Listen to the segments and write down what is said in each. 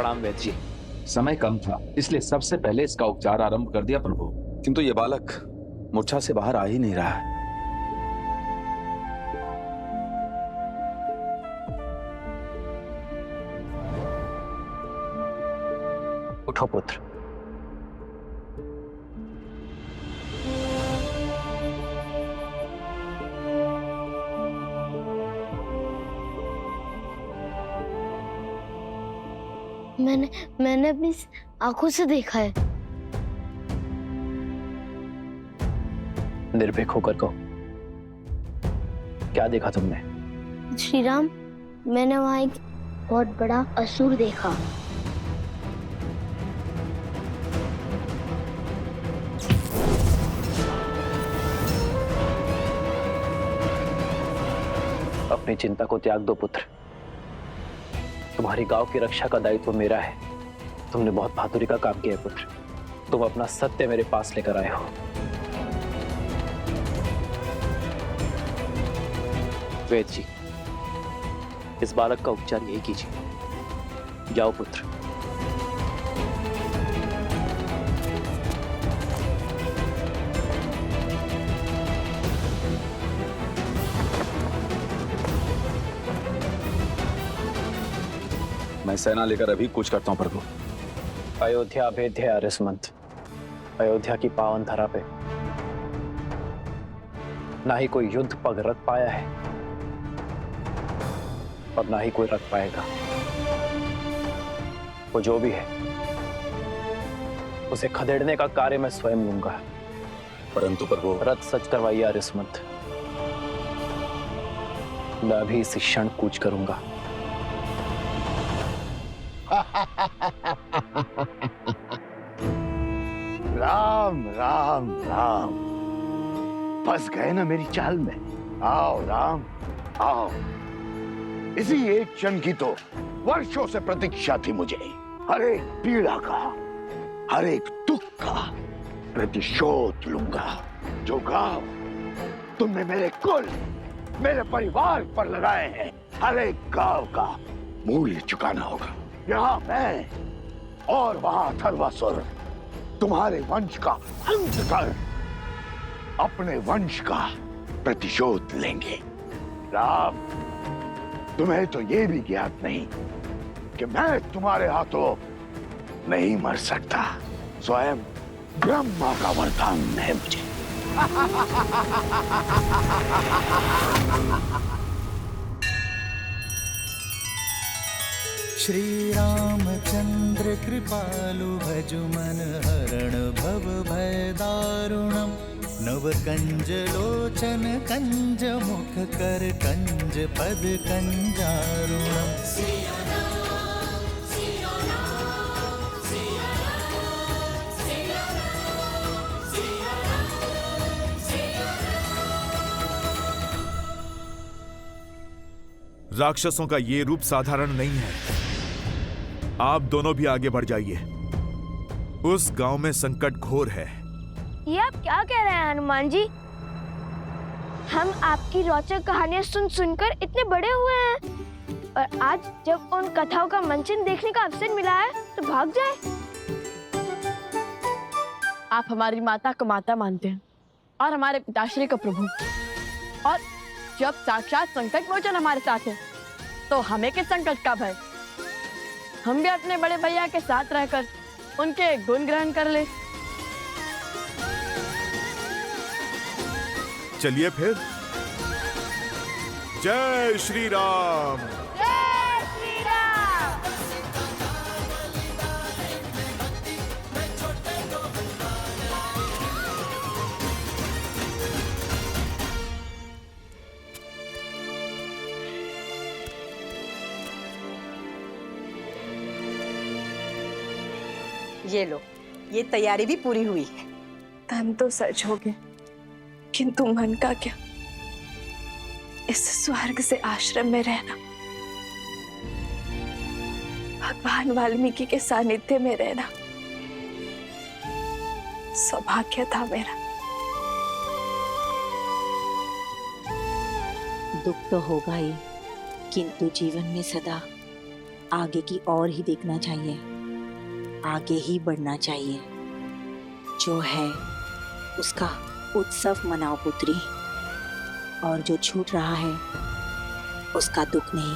प्रणाम वैद्य जी। समय कम था, इसलिए सबसे पहले इसका उपचार आरंभ कर दिया प्रभु। किंतु ये बालक मूर्छा से बाहर आ ही नहीं रहा है। उठो पुत्र। मैंने अपनी आंखों से देखा है। निर्भीक होकर कहो, क्या देखा तुमने? श्री राम, मैंने वहां एक बहुत बड़ा असुर देखा। अपनी चिंता को त्याग दो पुत्र। तुम्हारी गांव की रक्षा का दायित्व मेरा है। तुमने बहुत बहादुरी का काम किया है पुत्र। तुम अपना सत्य मेरे पास लेकर आए हो। वेद जी, इस बालक का उपचार यही कीजिए। जाओ पुत्र। मैं सेना लेकर अभी कूच करता हूं प्रभु। अयोध्या भेद्य आर्यसमंत, अयोध्या की पावन धरा पे ना ही कोई युद्ध पग रख पाया है और ना ही कोई रख पाएगा। वो जो भी है उसे खदेड़ने का कार्य मैं स्वयं लूंगा। परंतु प्रभु, रथ सच करवाइए आर्यसमंत। मैं अभी इस क्षण कूच करूंगा। राम राम राम, फंस गए ना मेरी चाल में। आओ राम आओ। इसी एक क्षण की तो वर्षों से प्रतीक्षा थी मुझे। हर एक पीड़ा का, हर एक दुख का प्रतिशोध लूंगा। जो गांव तुमने मेरे कुल, मेरे परिवार पर लगाए हैं, हर एक गांव का मूल्य चुकाना होगा। यहाँ मैं और वहां अथर्वासुर तुम्हारे वंश का अंत कर अपने वंश का प्रतिशोध लेंगे। राम, तुम्हें तो ये भी ज्ञात नहीं कि मैं तुम्हारे हाथों नहीं मर सकता। स्वयं ब्रह्मा का वरदान है मुझे। श्री रामचंद्र कृपालु भजु मन हरण भव भय दारुणम। नव कंज लोचन कंज मुख कर कंज पद कंजारुणम। राक्षसों का ये रूप साधारण नहीं है। आप दोनों भी आगे बढ़ जाइए। उस गांव में संकट घोर है। ये आप क्या कह रहे हैं हनुमान जी? हम आपकी रोचक कहानियां सुन सुनकर इतने बड़े हुए हैं और आज जब उन कथाओं का मंचन देखने का अवसर मिला है तो भाग जाए। आप हमारी माता को माता मानते हैं और हमारे पिताश्री को प्रभु, और जब साक्षात संकट मोचन हमारे साथ है तो हमें किस संकट का भय। हम भी अपने बड़े भैया के साथ रहकर उनके गुण ग्रहण कर ले। चलिए फिर। जय श्री राम। जय श्री राम। ये लो, ये तैयारी भी पूरी हुई है। तन तो सच हो गए, किंतु मन का क्या? इस स्वर्ग से आश्रम में रहना, भगवान वाल्मीकि के सानिध्य में रहना सौभाग्य था मेरा। दुख तो होगा ही, किंतु जीवन में सदा आगे की ओर ही देखना चाहिए, आगे ही बढ़ना चाहिए। जो है उसका उत्सव मनाओ पुत्री, और जो छूट रहा है उसका दुख नहीं।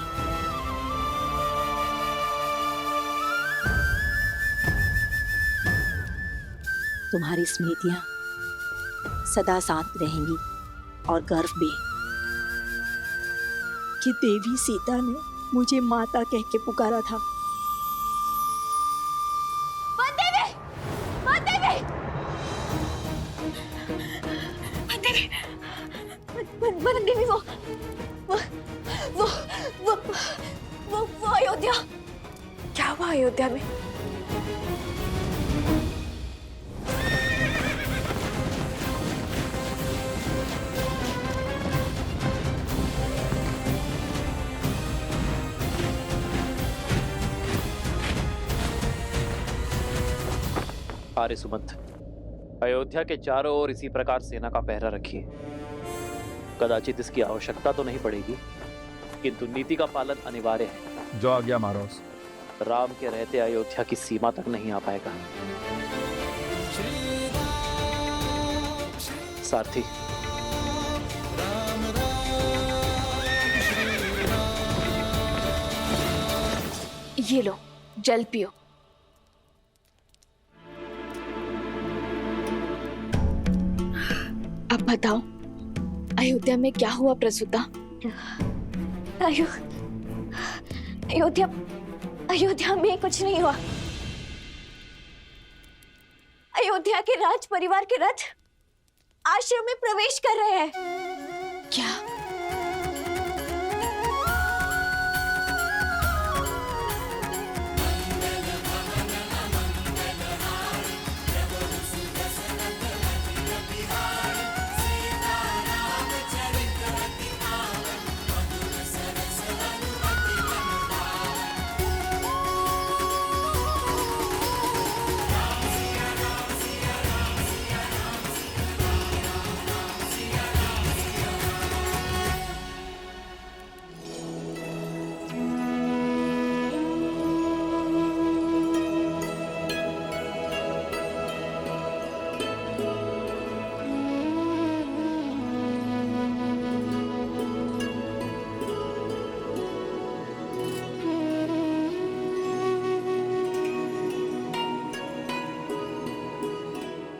तुम्हारी स्मृतियां सदा साथ रहेंगी, और गर्व भी कि देवी सीता ने मुझे माता कह के पुकारा था। वन देवी, वो अयोध्या। क्या हुआ अयोध्या में? आर्य सुमंत, अयोध्या के चारों ओर इसी प्रकार सेना का पहरा रखिए। कदाचित इसकी आवश्यकता तो नहीं पड़ेगी, किंतु नीति का पालन अनिवार्य है। जो आज्ञा महाराज। राम के रहते अयोध्या की सीमा तक नहीं आ पाएगा। सारथी, ये लो, जल पियो। अब बताओ, अयोध्या में क्या हुआ प्रसूता? अयोध्या में कुछ नहीं हुआ। अयोध्या के राज परिवार के रथ आश्रम में प्रवेश कर रहे हैं। क्या?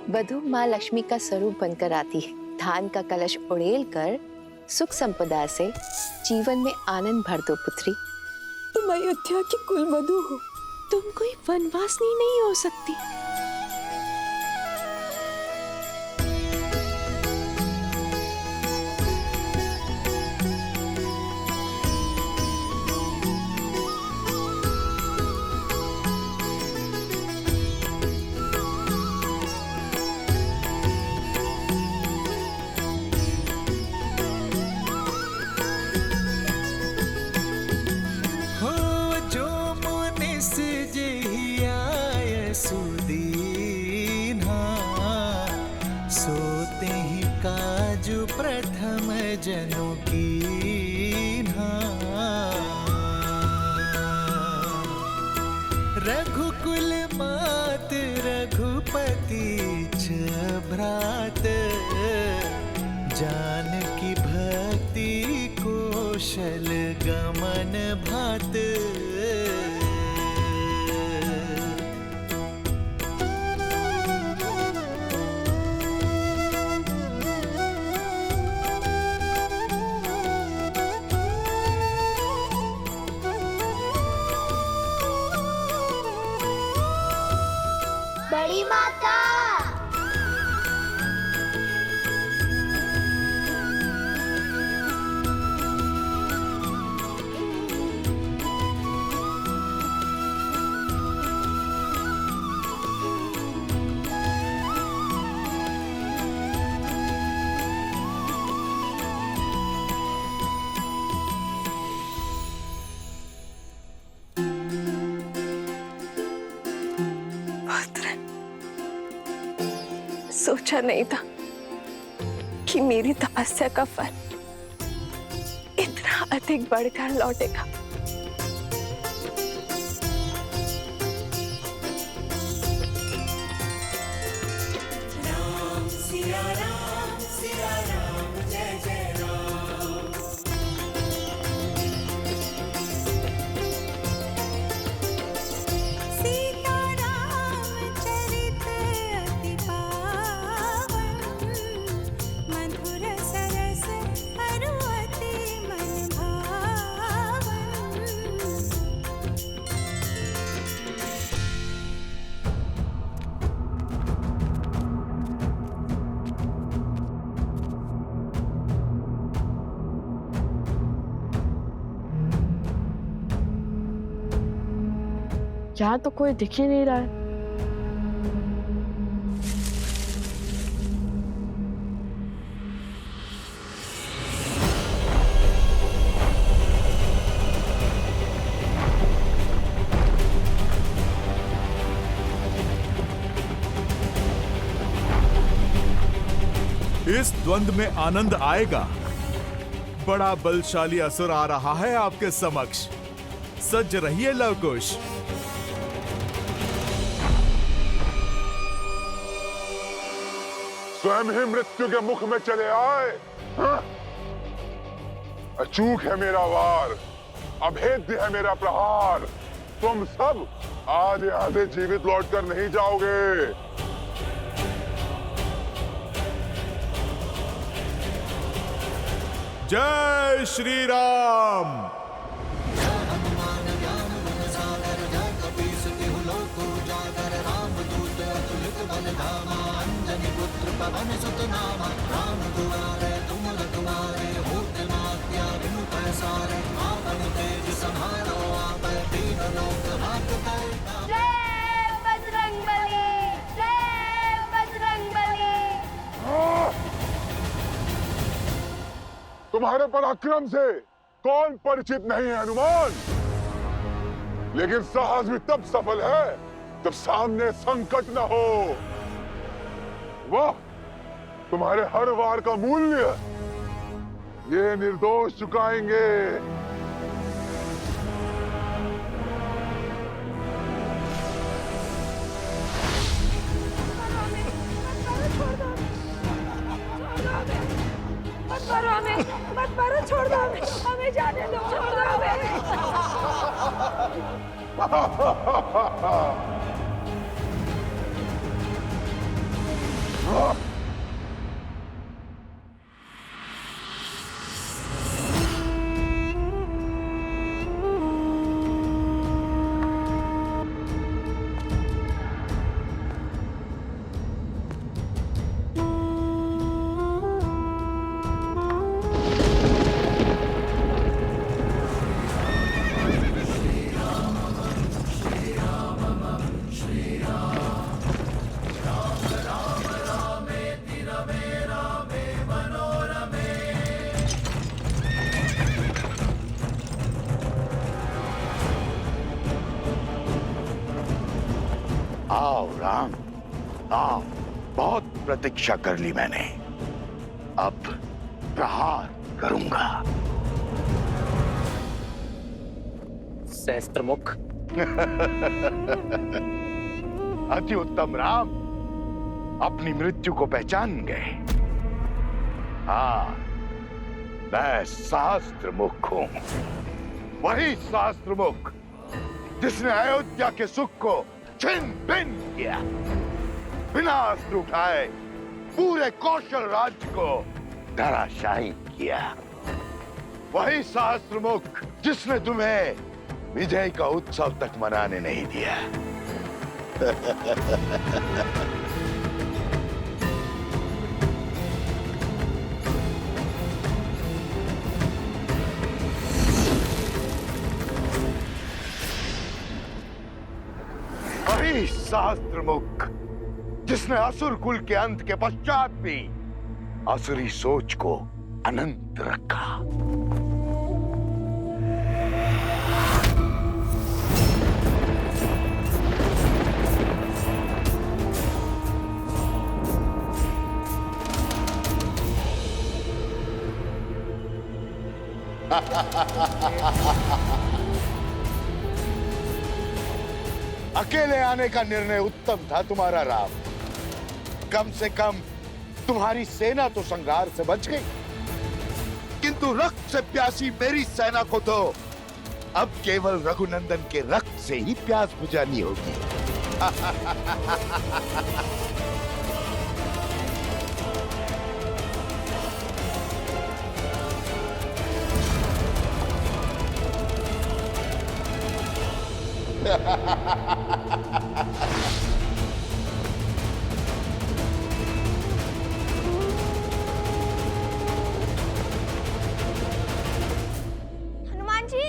वधू माँ लक्ष्मी का स्वरूप बनकर आती है। धान का कलश उड़ेल कर सुख संपदा से जीवन में आनंद भर दो पुत्री। तुम अयोध्या की कुलवधू हो, तुम कोई वनवासिनी नहीं हो सकती। सोते ही काजू प्रथम जनों की रघुकुल मात रघुपति भ्रात जानकी भक्ति कौशल गमन भात। बड़ी माता, सोचा नहीं था कि मेरी तपस्या का फल इतना अधिक बढ़कर लौटेगा। यहाँ तो कोई दिख ही नहीं रहा है। इस द्वंद में आनंद आएगा। बड़ा बलशाली असुर आ रहा है आपके समक्ष। सज्ज रहिए लवकुश। स्वयं ही मृत्यु के मुख में चले आए। हाँ? अचूक है मेरा वार, अभेद्य है मेरा प्रहार। तुम सब आज यहाँ से जीवित लौटकर नहीं जाओगे। जय श्री राम। जय बजरंगबली, जय बजरंगबली। तुम्हारे पराक्रम से कौन परिचित नहीं है हनुमान, लेकिन साहस भी तब सफल है जब सामने संकट न हो। वाह, तुम्हारे हर वार का मूल्य ये निर्दोष चुकाएंगे। मत मारो हमें, मत मारो, छोड़ दो हमें, हमें जाने दो, छोड़ दो हमें। आओ राम, आओ। बहुत प्रतीक्षा कर ली मैंने, अब प्रहार करूंगा। सहस्त्रमुख। अति उत्तम राम, अपनी मृत्यु को पहचान गए। हाँ, मैं सहस्त्रमुख हूं, वही सहस्त्रमुख जिसने अयोध्या के सुख को छिन भिन्न किया, बिना अस्त्र उठाए पूरे कौशल राज्य को धराशायी किया। वही सहस्त्रमुख जिसने तुम्हें विजय का उत्सव तक मनाने नहीं दिया। वही सहस्त्रमुख जिसने असुर कुल के अंत के पश्चात भी असुरी सोच को अनंत रखा। अकेले आने का निर्णय उत्तम था तुम्हारा राम। कम से कम तुम्हारी सेना तो संघार से बच गई, किंतु रक्त से प्यासी मेरी सेना को तो अब केवल रघुनंदन के रक्त से ही प्यास बुझानी होगी। हनुमान जी,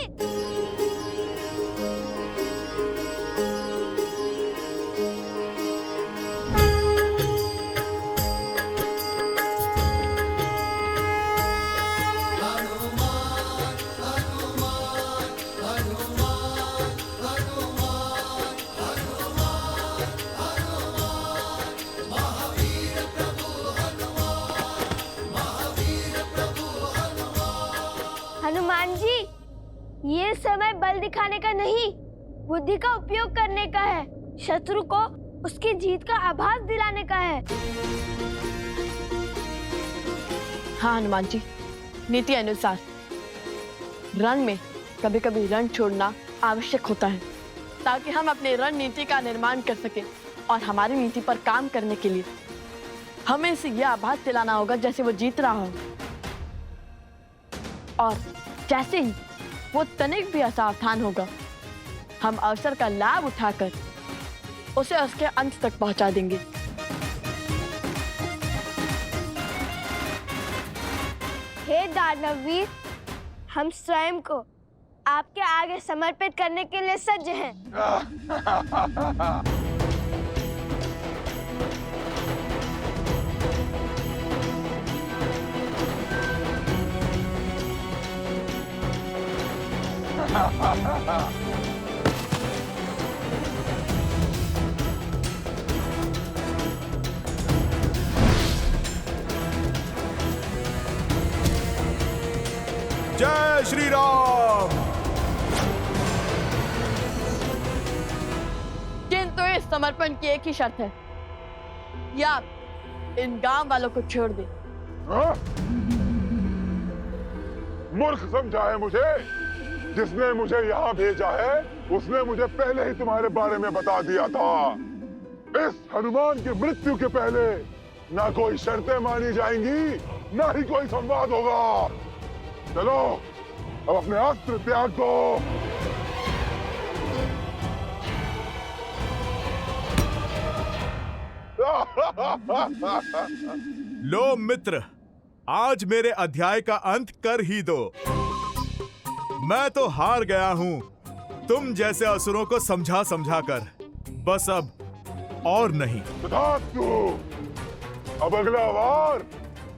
समय बल दिखाने का नहीं, बुद्धि का उपयोग करने का है। शत्रु को उसकी जीत का आभास दिलाने का है। हाँ हनुमान जी, नीति अनुसार रण में कभी कभी रण छोड़ना आवश्यक होता है, ताकि हम अपनी रणनीति का निर्माण कर सके। और हमारी नीति पर काम करने के लिए हमें इसे यह आभास दिलाना होगा जैसे वो जीत रहा हो, और जैसे ही वो तनिक भी असावधान होगा, हम अवसर का लाभ उठाकर उसे उसके अंत तक पहुंचा देंगे। हे दानवीर, हम स्वयं को आपके आगे समर्पित करने के लिए सज्ज हैं। जय श्री राम। किंतु इस समर्पण की एक ही शर्त है, या आप इन गांव वालों को छोड़ दे। मूर्ख समझा है मुझे? जिसने मुझे यहाँ भेजा है उसने मुझे पहले ही तुम्हारे बारे में बता दिया था। इस हनुमान की मृत्यु के पहले ना कोई शर्तें मानी जाएंगी, ना ही कोई संवाद होगा। चलो अब अपने अस्त्र त्याग दो। लो मित्र, आज मेरे अध्याय का अंत कर ही दो। मैं तो हार गया हूं तुम जैसे असुरों को समझा समझा कर। बस अब और नहीं। तथास्तु। अब अगला वार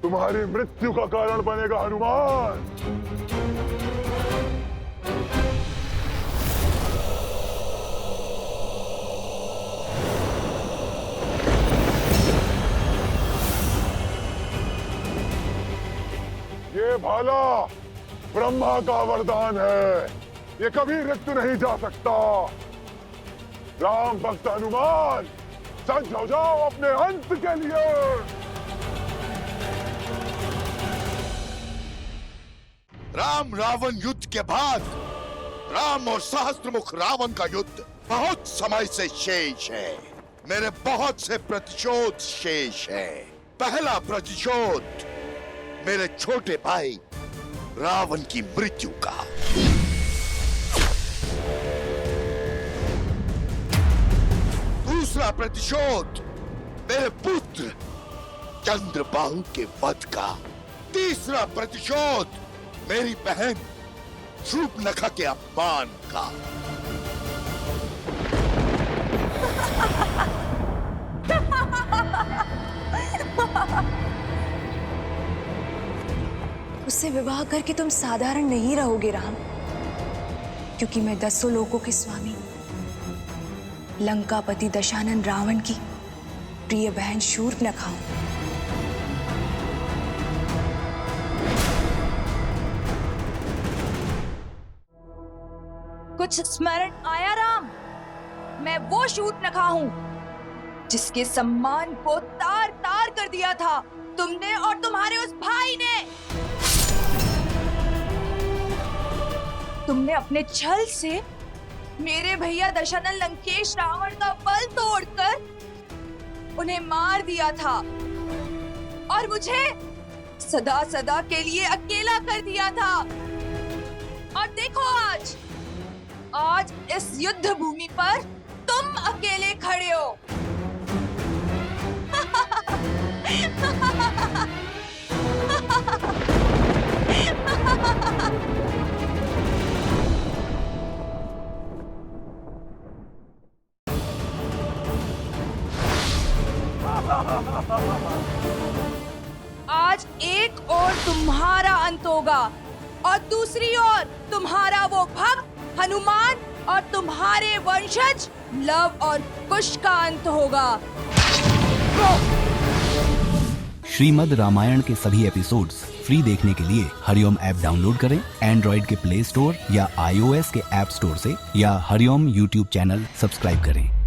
तुम्हारी मृत्यु का कारण बनेगा हनुमान। ये भाला ब्रह्मा का वरदान है, ये कभी रिक्त नहीं जा सकता। राम भक्त हनुमान, सज्ज हो जाओ अपने अंत के लिए। राम रावण युद्ध के बाद राम और सहस्त्रमुख रावण का युद्ध बहुत समय से शेष है। मेरे बहुत से प्रतिशोध शेष है। पहला प्रतिशोध मेरे छोटे भाई रावण की मृत्यु का। दूसरा प्रतिशोध मेरे पुत्र चंद्रबाहु के वध का। तीसरा प्रतिशोध मेरी बहन शूर्पणखा के अपमान का। उससे विवाह करके तुम साधारण नहीं रहोगे राम, क्योंकि मैं 10 लोकों के स्वामी लंकापति दशानन रावण की प्रिय बहन शूर्पणखा हूं। कुछ स्मरण आया राम? मैं वो शूर्पणखा हूं जिसके सम्मान को तार तार कर दिया था तुमने और तुम्हारे उस भाई ने। तुमने अपने छल से मेरे भैया दशानन लंकेश रावण का बल तोड़कर उन्हें मार दिया था और मुझे सदा सदा के लिए अकेला कर दिया था। और देखो आज इस युद्ध भूमि पर तुम अकेले खड़े हो। आज एक ओर तुम्हारा अंत होगा और दूसरी ओर तुम्हारा वो भक्त हनुमान और तुम्हारे वंशज लव और कुश का अंत होगा। श्रीमद् रामायण के सभी एपिसोड्स फ्री देखने के लिए हरिओम ऐप डाउनलोड करें एंड्रॉइड के प्ले स्टोर या iOS के ऐप स्टोर से, या हरिओम यूट्यूब चैनल सब्सक्राइब करें।